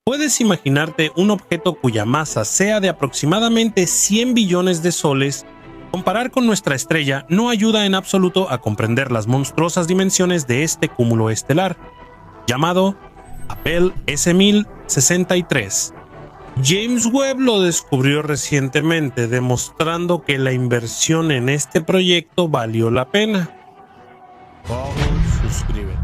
Puedes imaginarte un objeto cuya masa sea de aproximadamente 100 billones de soles. Comparar con nuestra estrella no ayuda en absoluto a comprender las monstruosas dimensiones de este cúmulo estelar, llamado Abell S1063. James Webb lo descubrió recientemente, demostrando que la inversión en este proyecto valió la pena. Suscribe.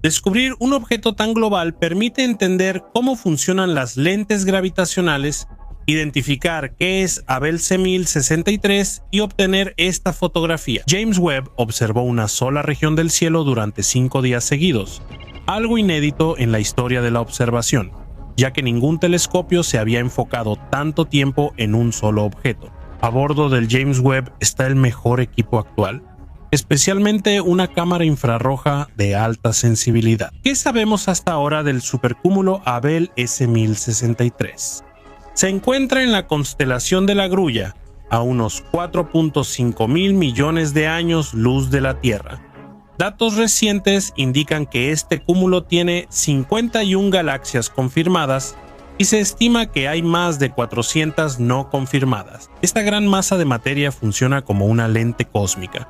Descubrir un objeto tan global permite entender cómo funcionan las lentes gravitacionales, identificar qué es Abell S1063 y obtener esta fotografía. James Webb observó una sola región del cielo durante 5 días seguidos, algo inédito en la historia de la observación, ya que ningún telescopio se había enfocado tanto tiempo en un solo objeto. A bordo del James Webb está el mejor equipo actual, especialmente una cámara infrarroja de alta sensibilidad. ¿Qué sabemos hasta ahora del supercúmulo Abell S1063? Se encuentra en la constelación de la Grulla, a unos 4.5 mil millones de años luz de la Tierra. Datos recientes indican que este cúmulo tiene 51 galaxias confirmadas y se estima que hay más de 400 no confirmadas. Esta gran masa de materia funciona como una lente cósmica,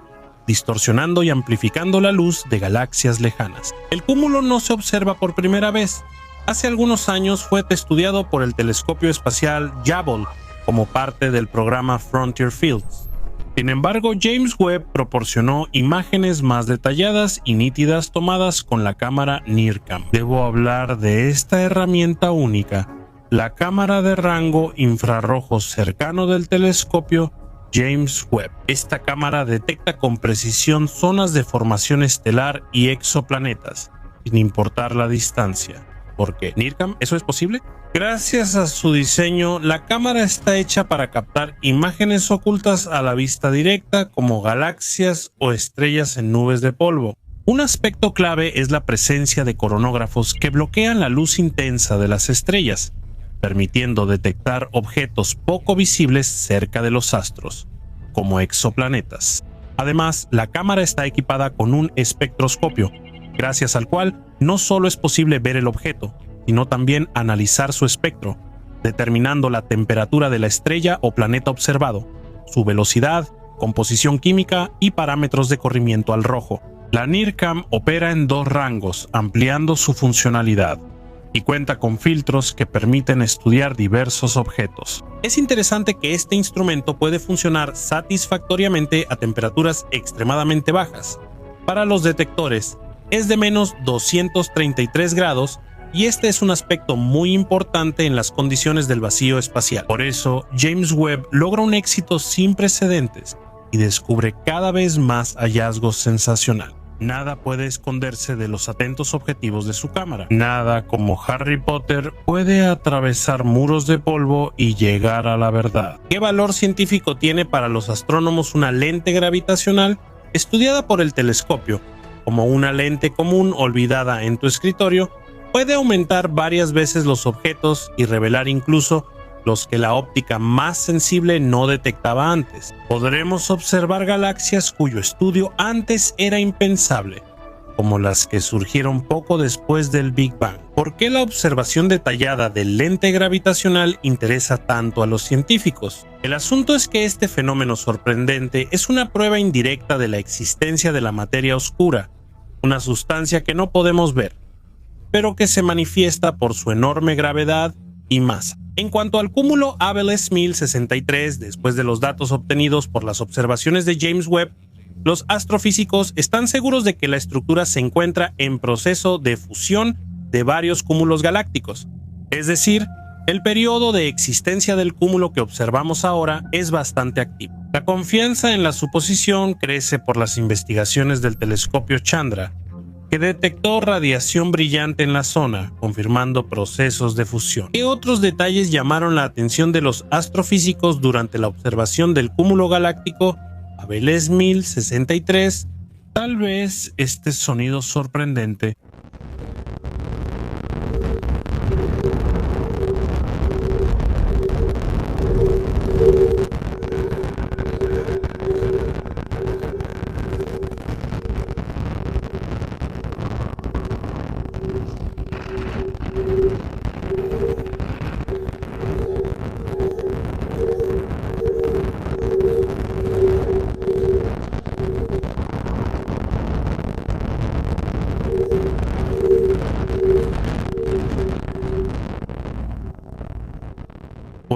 distorsionando y amplificando la luz de galaxias lejanas. El cúmulo no se observa por primera vez. Hace algunos años fue estudiado por el telescopio espacial Hubble como parte del programa Frontier Fields. Sin embargo, James Webb proporcionó imágenes más detalladas y nítidas tomadas con la cámara NIRCam. Debo hablar de esta herramienta única, la cámara de rango infrarrojo cercano del telescopio James Webb. Esta cámara detecta con precisión zonas de formación estelar y exoplanetas, sin importar la distancia. ¿Por qué? ¿NIRCam? ¿Eso es posible? Gracias a su diseño, la cámara está hecha para captar imágenes ocultas a la vista directa, como galaxias o estrellas en nubes de polvo. Un aspecto clave es la presencia de coronógrafos que bloquean la luz intensa de las estrellas, permitiendo detectar objetos poco visibles cerca de los astros, como exoplanetas. Además, la cámara está equipada con un espectroscopio, gracias al cual no solo es posible ver el objeto, sino también analizar su espectro, determinando la temperatura de la estrella o planeta observado, su velocidad, composición química y parámetros de corrimiento al rojo. La NIRCam opera en 2 rangos, ampliando su funcionalidad, y cuenta con filtros que permiten estudiar diversos objetos. Es interesante que este instrumento puede funcionar satisfactoriamente a temperaturas extremadamente bajas. Para los detectores, es de menos 233 grados y este es un aspecto muy importante en las condiciones del vacío espacial. Por eso, James Webb logra un éxito sin precedentes y descubre cada vez más hallazgos sensacionales. Nada puede esconderse de los atentos objetivos de su cámara. Nada, como Harry Potter, puede atravesar muros de polvo y llegar a la verdad. ¿Qué valor científico tiene para los astrónomos una lente gravitacional estudiada por el telescopio? Como una lente común olvidada en tu escritorio, puede aumentar varias veces los objetos y revelar incluso los que la óptica más sensible no detectaba antes. Podremos observar galaxias cuyo estudio antes era impensable, como las que surgieron poco después del Big Bang. ¿Por qué la observación detallada del lente gravitacional interesa tanto a los científicos? El asunto es que este fenómeno sorprendente es una prueba indirecta de la existencia de la materia oscura, una sustancia que no podemos ver, pero que se manifiesta por su enorme gravedad y masa. En cuanto al cúmulo Abell S1063, después de los datos obtenidos por las observaciones de James Webb, los astrofísicos están seguros de que la estructura se encuentra en proceso de fusión de varios cúmulos galácticos. Es decir, el periodo de existencia del cúmulo que observamos ahora es bastante activo. La confianza en la suposición crece por las investigaciones del telescopio Chandra, que detectó radiación brillante en la zona, confirmando procesos de fusión. ¿Qué otros detalles llamaron la atención de los astrofísicos durante la observación del cúmulo galáctico Abell S1063? Tal vez este sonido sorprendente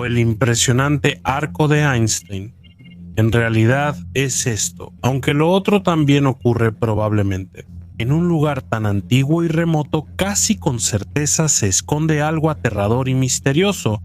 o el impresionante arco de Einstein. En realidad es esto, aunque lo otro también ocurre probablemente. En un lugar tan antiguo y remoto, casi con certeza se esconde algo aterrador y misterioso,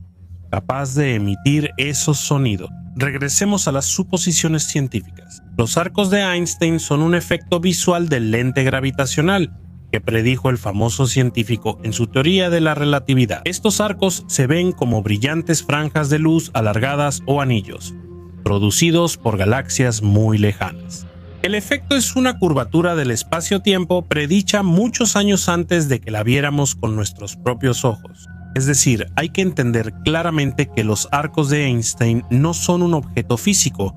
capaz de emitir esos sonidos. Regresemos a las suposiciones científicas. Los arcos de Einstein son un efecto visual del lente gravitacional, que predijo el famoso científico en su teoría de la relatividad. Estos arcos se ven como brillantes franjas de luz alargadas o anillos, producidos por galaxias muy lejanas. El efecto es una curvatura del espacio-tiempo predicha muchos años antes de que la viéramos con nuestros propios ojos. Es decir, hay que entender claramente que los arcos de Einstein no son un objeto físico,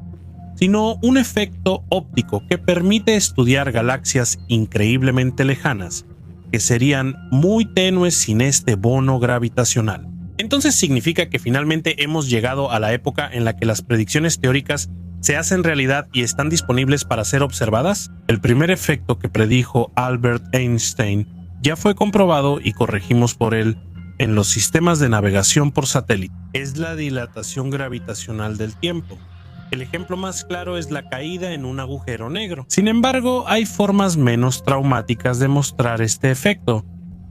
sino un efecto óptico que permite estudiar galaxias increíblemente lejanas, que serían muy tenues sin este bono gravitacional. Entonces significa que finalmente hemos llegado a la época en la que las predicciones teóricas se hacen realidad y están disponibles para ser observadas. El primer efecto que predijo Albert Einstein ya fue comprobado y corregimos por él en los sistemas de navegación por satélite. Es la dilatación gravitacional del tiempo. El ejemplo más claro es la caída en un agujero negro. Sin embargo, hay formas menos traumáticas de mostrar este efecto,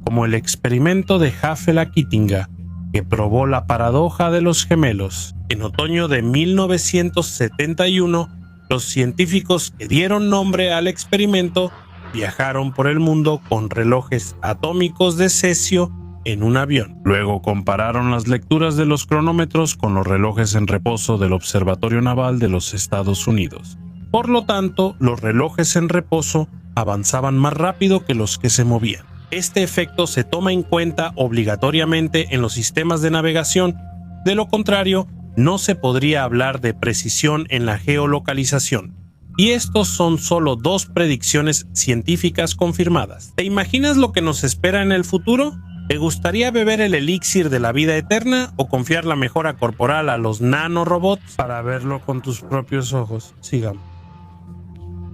como el experimento de Haffela-Kittinger, que probó la paradoja de los gemelos. En otoño de 1971, los científicos que dieron nombre al experimento viajaron por el mundo con relojes atómicos de cesio en un avión. Luego compararon las lecturas de los cronómetros con los relojes en reposo del Observatorio Naval de los Estados Unidos. Por lo tanto, los relojes en reposo avanzaban más rápido que los que se movían. Este efecto se toma en cuenta obligatoriamente en los sistemas de navegación, de lo contrario, no se podría hablar de precisión en la geolocalización. Y estos son solo dos predicciones científicas confirmadas. ¿Te imaginas lo que nos espera en el futuro? ¿Te gustaría beber el elixir de la vida eterna o confiar la mejora corporal a los nanorobots para verlo con tus propios ojos? Sigamos.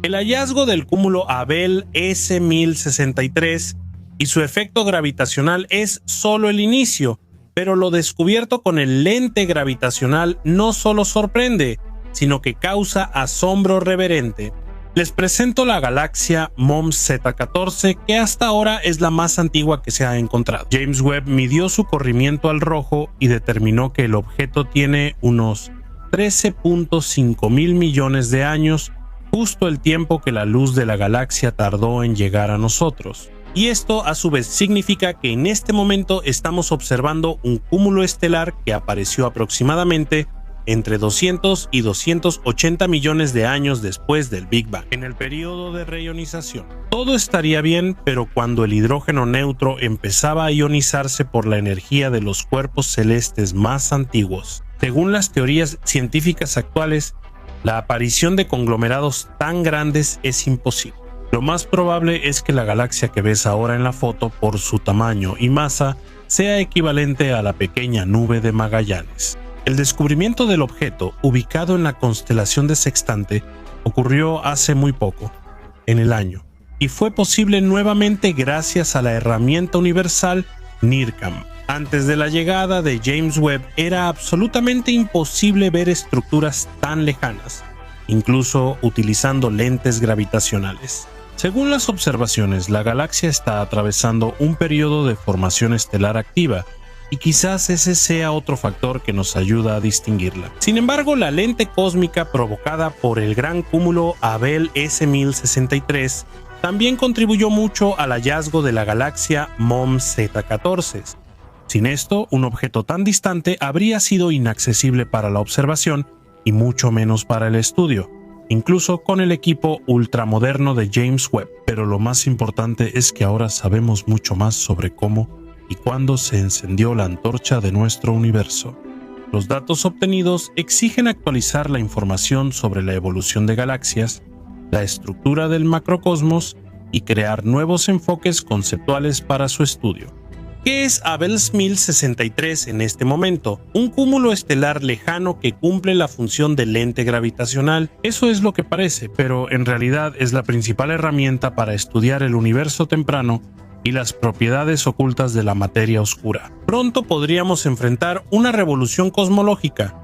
El hallazgo del cúmulo Abell S1063 y su efecto gravitacional es solo el inicio, pero lo descubierto con el lente gravitacional no solo sorprende, sino que causa asombro reverente. Les presento la galaxia MOMS Z14, que hasta ahora es la más antigua que se ha encontrado. James Webb midió su corrimiento al rojo y determinó que el objeto tiene unos 13.5 mil millones de años, justo el tiempo que la luz de la galaxia tardó en llegar a nosotros. Y esto a su vez significa que en este momento estamos observando un cúmulo estelar que apareció aproximadamente entre 200 y 280 millones de años después del Big Bang, en el periodo de reionización. Todo estaría bien, pero cuando el hidrógeno neutro empezaba a ionizarse por la energía de los cuerpos celestes más antiguos. Según las teorías científicas actuales, la aparición de conglomerados tan grandes es imposible. Lo más probable es que la galaxia que ves ahora en la foto, por su tamaño y masa, sea equivalente a la pequeña nube de Magallanes. El descubrimiento del objeto, ubicado en la constelación de Sextante, ocurrió hace muy poco, en el año, y fue posible nuevamente gracias a la herramienta universal NIRCam. Antes de la llegada de James Webb era absolutamente imposible ver estructuras tan lejanas, incluso utilizando lentes gravitacionales. Según las observaciones, la galaxia está atravesando un periodo de formación estelar activa, y quizás ese sea otro factor que nos ayuda a distinguirla. Sin embargo, la lente cósmica provocada por el gran cúmulo Abell S1063 también contribuyó mucho al hallazgo de la galaxia MOMS Z14. Sin esto, un objeto tan distante habría sido inaccesible para la observación y mucho menos para el estudio, incluso con el equipo ultramoderno de James Webb. Pero lo más importante es que ahora sabemos mucho más sobre cómo y cuándo se encendió la antorcha de nuestro universo. Los datos obtenidos exigen actualizar la información sobre la evolución de galaxias, la estructura del macrocosmos y crear nuevos enfoques conceptuales para su estudio. ¿Qué es Abell 1063 en este momento? Un cúmulo estelar lejano que cumple la función de lente gravitacional. Eso es lo que parece, pero en realidad es la principal herramienta para estudiar el universo temprano y las propiedades ocultas de la materia oscura. Pronto podríamos enfrentar una revolución cosmológica,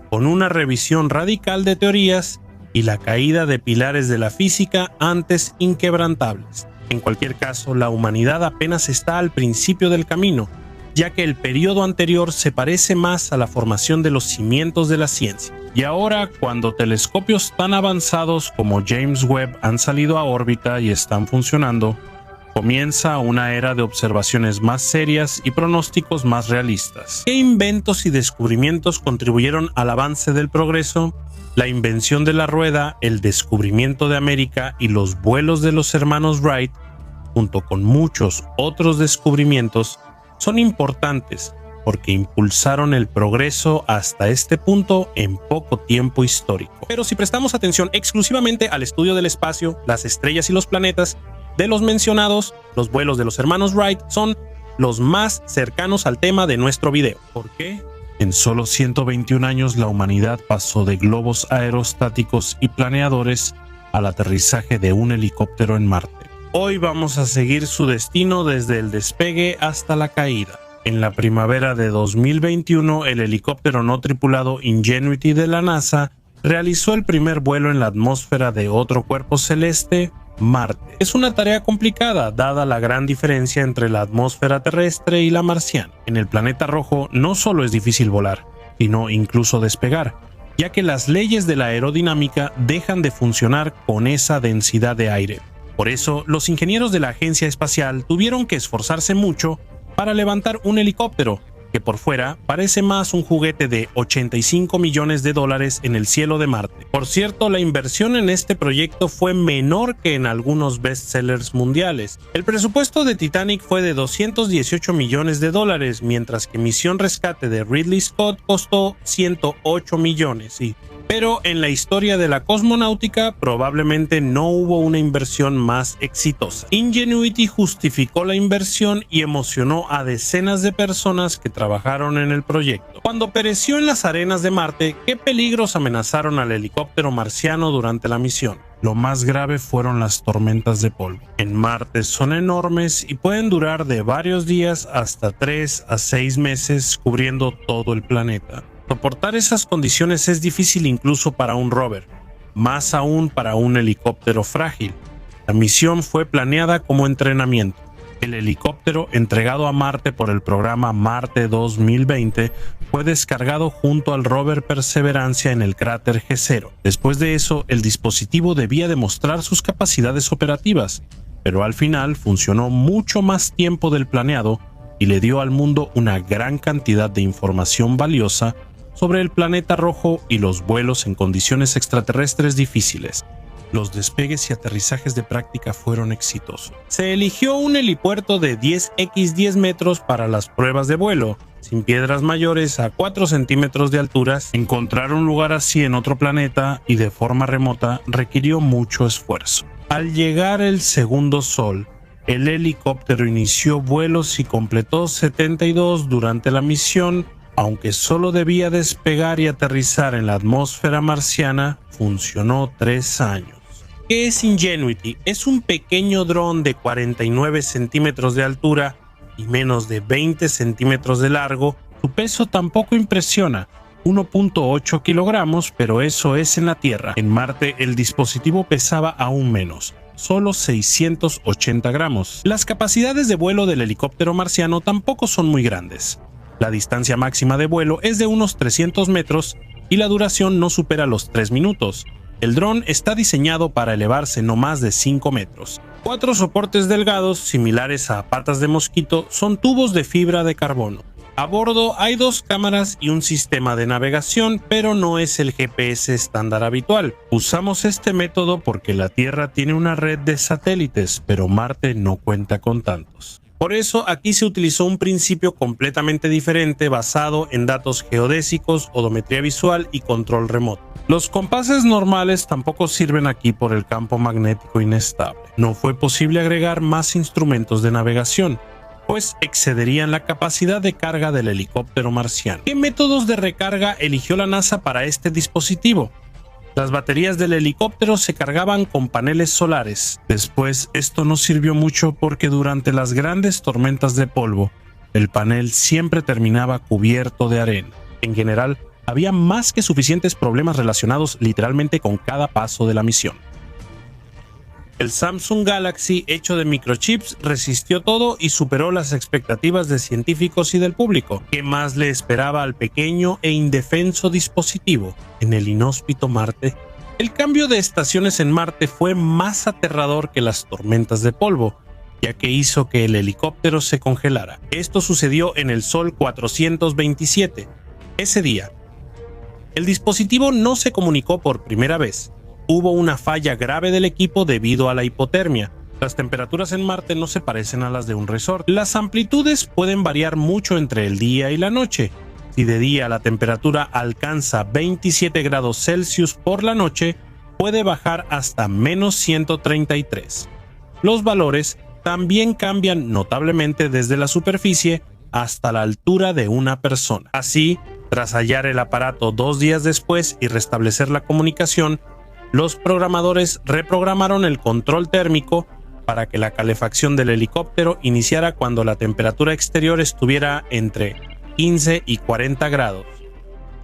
con una revisión radical de teorías y la caída de pilares de la física antes inquebrantables. En cualquier caso, la humanidad apenas está al principio del camino, ya que el periodo anterior se parece más a la formación de los cimientos de la ciencia. Y ahora, cuando telescopios tan avanzados como James Webb han salido a órbita y están funcionando, comienza una era de observaciones más serias y pronósticos más realistas. ¿Qué inventos y descubrimientos contribuyeron al avance del progreso? La invención de la rueda, el descubrimiento de América y los vuelos de los hermanos Wright, junto con muchos otros descubrimientos, son importantes porque impulsaron el progreso hasta este punto en poco tiempo histórico. Pero si prestamos atención exclusivamente al estudio del espacio, las estrellas y los planetas, de los mencionados, los vuelos de los hermanos Wright son los más cercanos al tema de nuestro video. ¿Por qué? En solo 121 años la humanidad pasó de globos aerostáticos y planeadores al aterrizaje de un helicóptero en Marte. Hoy vamos a seguir su destino desde el despegue hasta la caída. En la primavera de 2021, el helicóptero no tripulado Ingenuity de la NASA realizó el primer vuelo en la atmósfera de otro cuerpo celeste, Marte. Es una tarea complicada, dada la gran diferencia entre la atmósfera terrestre y la marciana. En el planeta rojo no solo es difícil volar, sino incluso despegar, ya que las leyes de la aerodinámica dejan de funcionar con esa densidad de aire. Por eso, los ingenieros de la agencia espacial tuvieron que esforzarse mucho para levantar un helicóptero, que por fuera parece más un juguete de $85 millones en el cielo de Marte. Por cierto, la inversión en este proyecto fue menor que en algunos bestsellers mundiales. El presupuesto de Titanic fue de $218 millones, mientras que Misión Rescate de Ridley Scott costó $108 millones. Pero en la historia de la cosmonáutica probablemente no hubo una inversión más exitosa. Ingenuity justificó la inversión y emocionó a decenas de personas que trabajaron en el proyecto. Cuando pereció en las arenas de Marte, ¿qué peligros amenazaron al helicóptero marciano durante la misión? Lo más grave fueron las tormentas de polvo. En Marte son enormes y pueden durar de varios días hasta 3 a 6 meses cubriendo todo el planeta. Soportar esas condiciones es difícil incluso para un rover, más aún para un helicóptero frágil. La misión fue planeada como entrenamiento. El helicóptero, entregado a Marte por el programa Marte 2020, fue descargado junto al rover Perseverancia en el cráter G0. Después de eso, el dispositivo debía demostrar sus capacidades operativas, pero al final funcionó mucho más tiempo del planeado y le dio al mundo una gran cantidad de información valiosa sobre el planeta rojo y los vuelos en condiciones extraterrestres difíciles. Los despegues y aterrizajes de práctica fueron exitosos. Se eligió un helipuerto de 10x10 metros para las pruebas de vuelo, sin piedras mayores a 4 centímetros de altura. Encontrar un lugar así en otro planeta y de forma remota requirió mucho esfuerzo. Al llegar el segundo sol, el helicóptero inició vuelos y completó 72 durante la misión. Aunque solo debía despegar y aterrizar en la atmósfera marciana, funcionó 3 años. ¿Qué es Ingenuity? Es un pequeño dron de 49 centímetros de altura y menos de 20 centímetros de largo. Su peso tampoco impresiona, 1.8 kilogramos, pero eso es en la Tierra. En Marte el dispositivo pesaba aún menos, solo 680 gramos. Las capacidades de vuelo del helicóptero marciano tampoco son muy grandes. La distancia máxima de vuelo es de unos 300 metros y la duración no supera los 3 minutos. El dron está diseñado para elevarse no más de 5 metros. 4 soportes delgados, similares a patas de mosquito, son tubos de fibra de carbono. A bordo hay 2 cámaras y un sistema de navegación, pero no es el GPS estándar habitual. Usamos este método porque la Tierra tiene una red de satélites, pero Marte no cuenta con tantos. Por eso aquí se utilizó un principio completamente diferente basado en datos geodésicos, odometría visual y control remoto. Los compases normales tampoco sirven aquí por el campo magnético inestable. No fue posible agregar más instrumentos de navegación, pues excederían la capacidad de carga del helicóptero marciano. ¿Qué métodos de recarga eligió la NASA para este dispositivo? Las baterías del helicóptero se cargaban con paneles solares. Después, esto no sirvió mucho porque durante las grandes tormentas de polvo, el panel siempre terminaba cubierto de arena. En general, había más que suficientes problemas relacionados literalmente con cada paso de la misión. El Samsung Galaxy, hecho de microchips, resistió todo y superó las expectativas de científicos y del público. ¿Qué más le esperaba al pequeño e indefenso dispositivo en el inhóspito Marte? El cambio de estaciones en Marte fue más aterrador que las tormentas de polvo, ya que hizo que el helicóptero se congelara. Esto sucedió en el Sol 427. Ese día, el dispositivo no se comunicó por primera vez. Hubo una falla grave del equipo debido a la hipotermia. Las temperaturas en Marte no se parecen a las de un resort. Las amplitudes pueden variar mucho entre el día y la noche. Si de día la temperatura alcanza 27 grados Celsius, por la noche puede bajar hasta menos 133. Los valores también cambian notablemente desde la superficie hasta la altura de una persona. Así, tras hallar el aparato 2 días después y restablecer la comunicación, los programadores reprogramaron el control térmico para que la calefacción del helicóptero iniciara cuando la temperatura exterior estuviera entre 15 y 40 grados.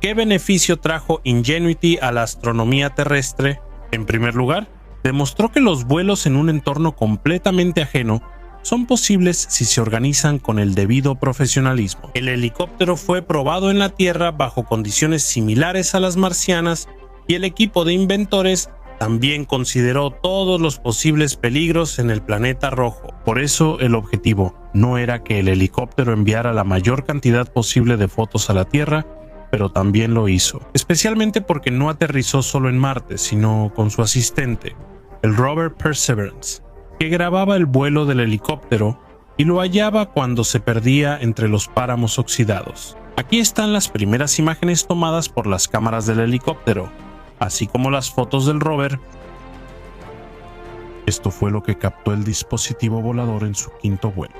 ¿Qué beneficio trajo Ingenuity a la astronomía terrestre? En primer lugar, demostró que los vuelos en un entorno completamente ajeno son posibles si se organizan con el debido profesionalismo. El helicóptero fue probado en la Tierra bajo condiciones similares a las marcianas, y el equipo de inventores también consideró todos los posibles peligros en el planeta rojo. Por eso el objetivo no era que el helicóptero enviara la mayor cantidad posible de fotos a la Tierra, pero también lo hizo, especialmente porque no aterrizó solo en Marte, sino con su asistente, el rover Perseverance, que grababa el vuelo del helicóptero y lo hallaba cuando se perdía entre los páramos oxidados. Aquí están las primeras imágenes tomadas por las cámaras del helicóptero, así como las fotos del rover. Esto fue lo que captó el dispositivo volador en su quinto vuelo.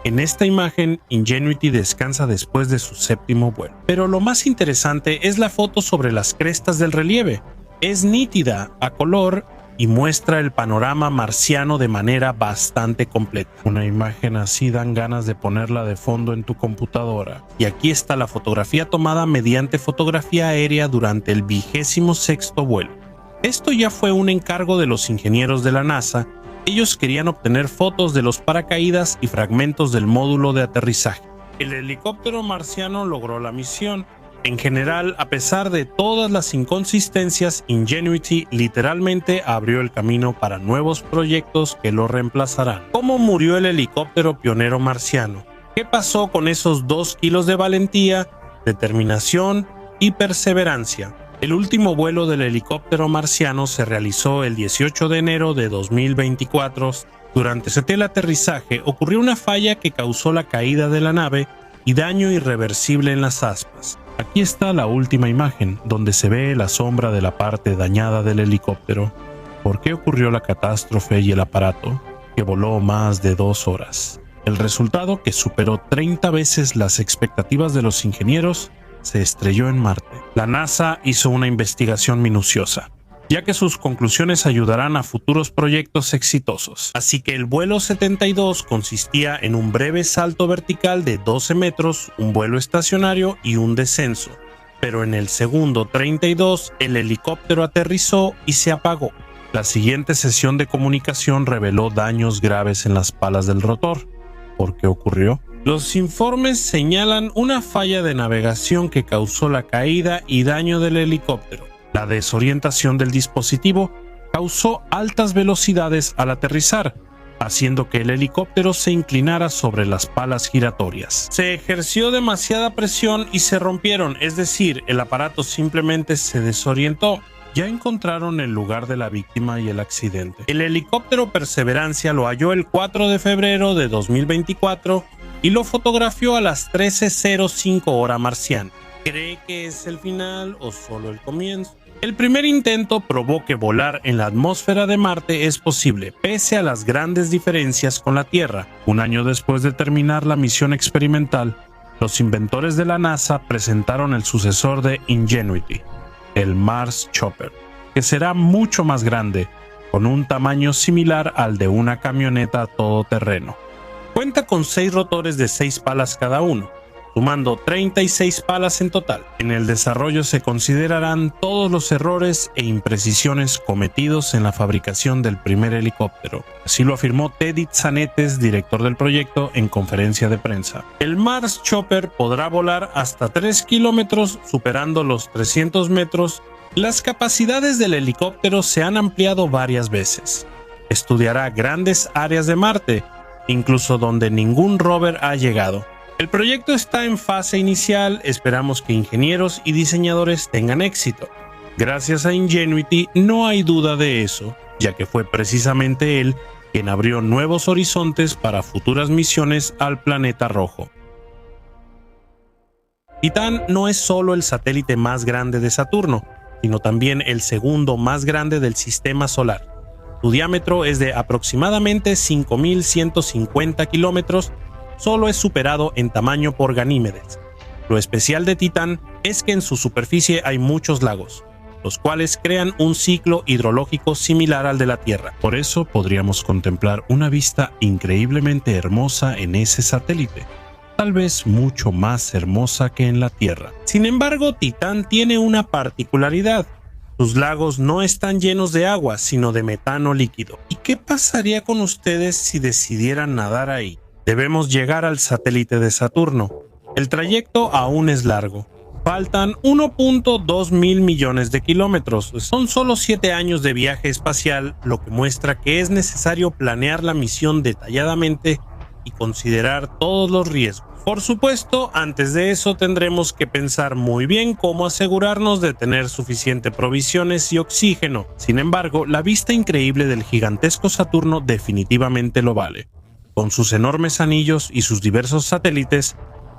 En esta imagen, Ingenuity descansa después de su séptimo vuelo. Pero lo más interesante es la foto sobre las crestas del relieve. Es nítida, a color, y muestra el panorama marciano de manera bastante completa. Una imagen así dan ganas de ponerla de fondo en tu computadora. Y aquí está la fotografía tomada mediante fotografía aérea durante el 26º vuelo. Esto ya fue un encargo de los ingenieros de la NASA. Ellos querían obtener fotos de los paracaídas y fragmentos del módulo de aterrizaje. El helicóptero marciano logró la misión. En general, a pesar de todas las inconsistencias, Ingenuity literalmente abrió el camino para nuevos proyectos que lo reemplazarán. ¿Cómo murió el helicóptero pionero marciano? ¿Qué pasó con esos 2 kilos de valentía, determinación y perseverancia? El último vuelo del helicóptero marciano se realizó el 18 de enero de 2024. Durante ese aterrizaje ocurrió una falla que causó la caída de la nave y daño irreversible en las aspas. Aquí está la última imagen, donde se ve la sombra de la parte dañada del helicóptero. ¿Por qué ocurrió la catástrofe y el aparato, que voló más de 2 horas? El resultado, que superó 30 veces las expectativas de los ingenieros, se estrelló en Marte. La NASA hizo una investigación minuciosa, ya que sus conclusiones ayudarán a futuros proyectos exitosos. Así que el vuelo 72 consistía en un breve salto vertical de 12 metros, un vuelo estacionario y un descenso. Pero en el segundo 32, el helicóptero aterrizó y se apagó. La siguiente sesión de comunicación reveló daños graves en las palas del rotor. ¿Por qué ocurrió? Los informes señalan una falla de navegación que causó la caída y daño del helicóptero. La desorientación del dispositivo causó altas velocidades al aterrizar, haciendo que el helicóptero se inclinara sobre las palas giratorias. Se ejerció demasiada presión y se rompieron, es decir, el aparato simplemente se desorientó. Ya encontraron el lugar de la víctima y el accidente. El helicóptero Perseverancia lo halló el 4 de febrero de 2024 y lo fotografió a las 13:05 hora marciana. ¿Cree que es el final o solo el comienzo? El primer intento probó que volar en la atmósfera de Marte es posible, pese a las grandes diferencias con la Tierra. Un año después de terminar la misión experimental, los inventores de la NASA presentaron el sucesor de Ingenuity, el Mars Chopper, que será mucho más grande, con un tamaño similar al de una camioneta todoterreno. Cuenta con 6 rotores de 6 palas cada uno, sumando 36 palas en total. En el desarrollo se considerarán todos los errores e imprecisiones cometidos en la fabricación del primer helicóptero. Así lo afirmó Teddy Zanetes, director del proyecto, en conferencia de prensa. El Mars Chopper podrá volar hasta 3 kilómetros, superando los 300 metros. Las capacidades del helicóptero se han ampliado varias veces. Estudiará grandes áreas de Marte, incluso donde ningún rover ha llegado. El proyecto está en fase inicial, esperamos que ingenieros y diseñadores tengan éxito. Gracias a Ingenuity no hay duda de eso, ya que fue precisamente él quien abrió nuevos horizontes para futuras misiones al planeta rojo. Titán no es solo el satélite más grande de Saturno, sino también el segundo más grande del sistema solar. Su diámetro es de aproximadamente 5.150 kilómetros, solo es superado en tamaño por Ganímedes. Lo especial de Titán es que en su superficie hay muchos lagos, los cuales crean un ciclo hidrológico similar al de la Tierra. Por eso podríamos contemplar una vista increíblemente hermosa en ese satélite, tal vez mucho más hermosa que en la Tierra. Sin embargo, Titán tiene una particularidad. Sus lagos no están llenos de agua, sino de metano líquido. ¿Y qué pasaría con ustedes si decidieran nadar ahí? Debemos llegar al satélite de Saturno. El trayecto aún es largo. Faltan 1.2 mil millones de kilómetros. Son solo 7 años de viaje espacial, lo que muestra que es necesario planear la misión detalladamente y considerar todos los riesgos. Por supuesto, antes de eso tendremos que pensar muy bien cómo asegurarnos de tener suficiente provisiones y oxígeno. Sin embargo, la vista increíble del gigantesco Saturno definitivamente lo vale. Con sus enormes anillos y sus diversos satélites,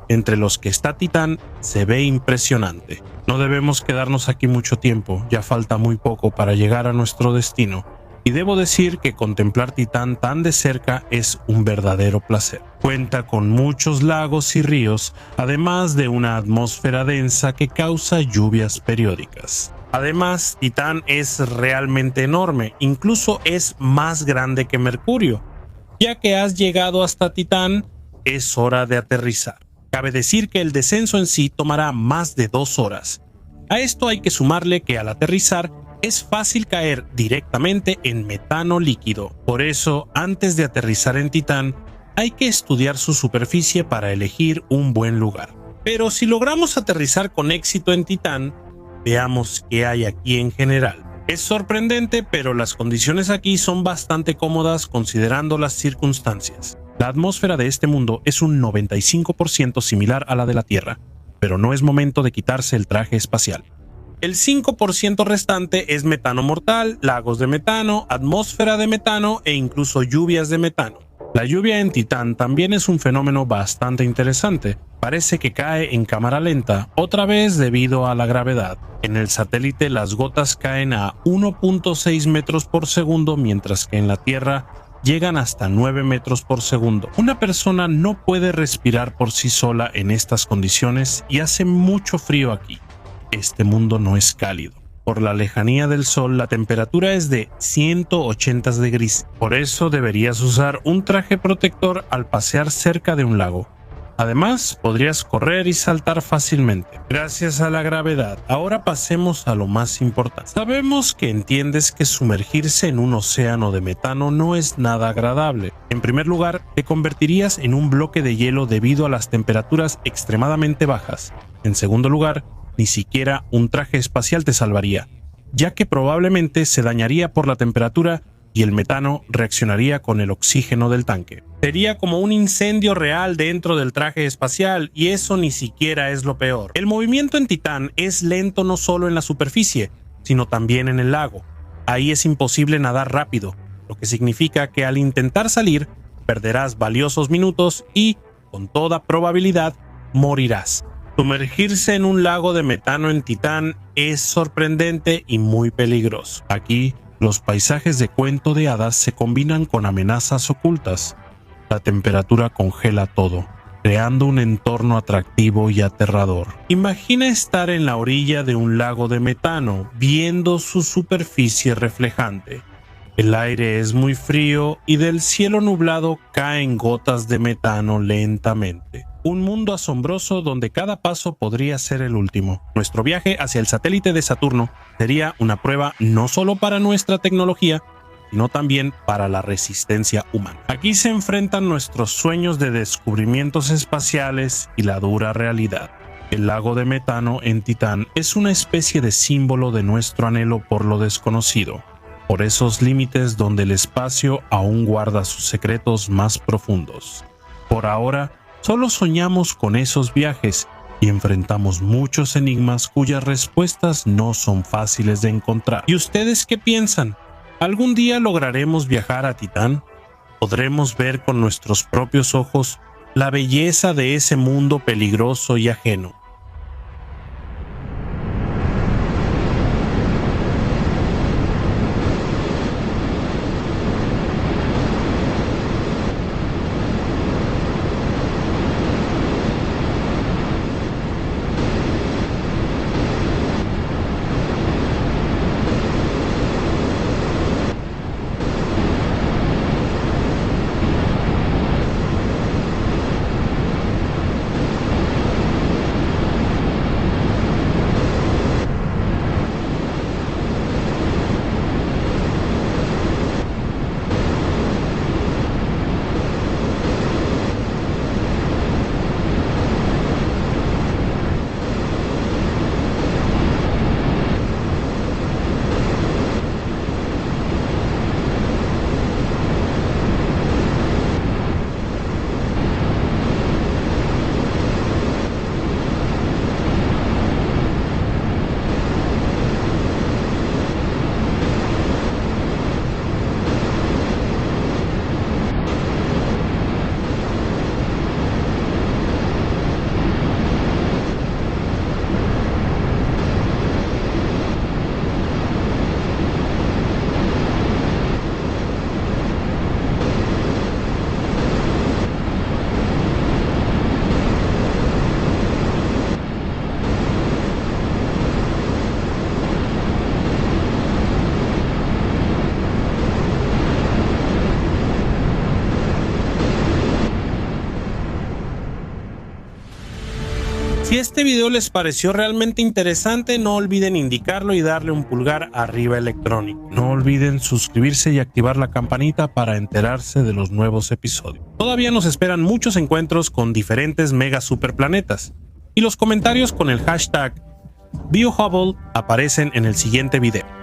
entre los que está Titán, se ve impresionante. No debemos quedarnos aquí mucho tiempo, ya falta muy poco para llegar a nuestro destino. Y debo decir que contemplar Titán tan de cerca es un verdadero placer. Cuenta con muchos lagos y ríos, además de una atmósfera densa que causa lluvias periódicas. Además, Titán es realmente enorme, incluso es más grande que Mercurio. Ya que has llegado hasta Titán, es hora de aterrizar. Cabe decir que el descenso en sí tomará más de 2 horas. A esto hay que sumarle que al aterrizar es fácil caer directamente en metano líquido. Por eso, antes de aterrizar en Titán, hay que estudiar su superficie para elegir un buen lugar. Pero si logramos aterrizar con éxito en Titán, veamos qué hay aquí en general. Es sorprendente, pero las condiciones aquí son bastante cómodas considerando las circunstancias. La atmósfera de este mundo es un 95% similar a la de la Tierra, pero no es momento de quitarse el traje espacial. El 5% restante es metano mortal, lagos de metano, atmósfera de metano e incluso lluvias de metano. La lluvia en Titán también es un fenómeno bastante interesante. Parece que cae en cámara lenta, otra vez debido a la gravedad. En el satélite las gotas caen a 1.6 metros por segundo, mientras que en la Tierra llegan hasta 9 metros por segundo. Una persona no puede respirar por sí sola en estas condiciones y hace mucho frío aquí. Este mundo no es cálido. Por la lejanía del Sol, la temperatura es de 180 degrees. Por eso deberías usar un traje protector al pasear cerca de un lago. Además, podrías correr y saltar fácilmente, gracias a la gravedad. Ahora pasemos a lo más importante. Sabemos que entiendes que sumergirse en un océano de metano no es nada agradable. En primer lugar, te convertirías en un bloque de hielo debido a las temperaturas extremadamente bajas. En segundo lugar, ni siquiera un traje espacial te salvaría, ya que probablemente se dañaría por la temperatura y el metano reaccionaría con el oxígeno del tanque. Sería como un incendio real dentro del traje espacial, y eso ni siquiera es lo peor. El movimiento en Titán es lento no solo en la superficie, sino también en el lago. Ahí es imposible nadar rápido, lo que significa que al intentar salir, perderás valiosos minutos y, con toda probabilidad, morirás. Sumergirse en un lago de metano en Titán es sorprendente y muy peligroso. Aquí, los paisajes de cuento de hadas se combinan con amenazas ocultas. La temperatura congela todo. creando un entorno atractivo y aterrador. Imagina estar en la orilla de un lago de metano, viendo su superficie reflejante. El aire es muy frío y del cielo nublado caen gotas de metano lentamente. Un mundo asombroso donde cada paso podría ser el último. Nuestro viaje hacia el satélite de Saturno sería una prueba no solo para nuestra tecnología, sino también para la resistencia humana. Aquí se enfrentan nuestros sueños de descubrimientos espaciales y la dura realidad. El lago de metano en Titán es una especie de símbolo de nuestro anhelo por lo desconocido, por esos límites donde el espacio aún guarda sus secretos más profundos. Por ahora, solo soñamos con esos viajes y enfrentamos muchos enigmas cuyas respuestas no son fáciles de encontrar. ¿Y ustedes qué piensan? ¿Algún día lograremos viajar a Titán? ¿Podremos ver con nuestros propios ojos la belleza de ese mundo peligroso y ajeno? Si este video les pareció realmente interesante, no olviden indicarlo y darle un pulgar arriba electrónico. No olviden suscribirse y activar la campanita para enterarse de los nuevos episodios. Todavía nos esperan muchos encuentros con diferentes mega superplanetas, y los comentarios con el hashtag BioHubble aparecen en el siguiente video.